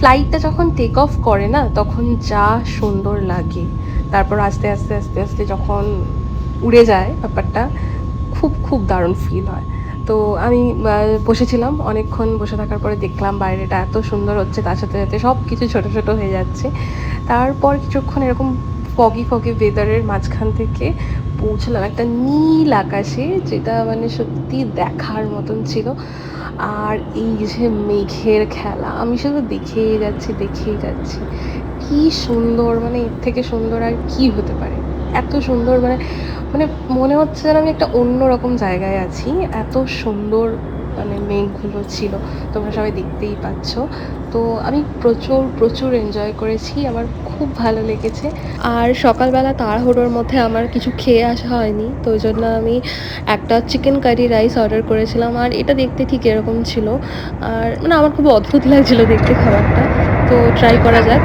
ফ্লাইটটা যখন take off করে না তখন যা সুন্দর লাগে, তারপর আস্তে আস্তে আস্তে আস্তে যখন উড়ে যায় ব্যাপারটা খুব খুব দারুণ ফিল হয়। তো আমি বসেছিলাম অনেকক্ষণ, বসে থাকার পরে দেখলাম বাইরেটা এত সুন্দর হচ্ছে, তার সাথে সাথে সব কিছু ছোটো ছোটো হয়ে যাচ্ছে। তারপর কিছুক্ষণ এরকম ফগি ফগি ওয়েদারের মাঝখান থেকে পৌঁছলাম একটা নীল আকাশে, যেটা মানে সত্যি দেখার মতন ছিল। আর এই যে মেঘের খেলা, আমি শুধু দেখেই যাচ্ছি দেখেই যাচ্ছি। কি সুন্দর, মানে এর থেকে সুন্দর আর কি হতে পারে? এত সুন্দর, মানে মানে মনে হচ্ছে যেন আমি একটা অন্যরকম জায়গায় আছি। এত সুন্দর মানে মেঘগুলো ছিল, তোমরা সবাই দেখতেই পাচ্ছ। তো আমি প্রচুর প্রচুর এনজয় করেছি, আমার খুব ভালো লেগেছে। আর সকালবেলা তাড়াহুড়োর মধ্যে আমার কিছু খেয়ে আসা হয়নি, তো ওই জন্য আমি একটা চিকেন কারি রাইস অর্ডার করেছিলাম। আর এটা দেখতে ঠিক এরকম ছিল। আর মানে আমার খুব অদ্ভুত লাগছিল দেখতে খাবারটা, তো ট্রাই করা যাক।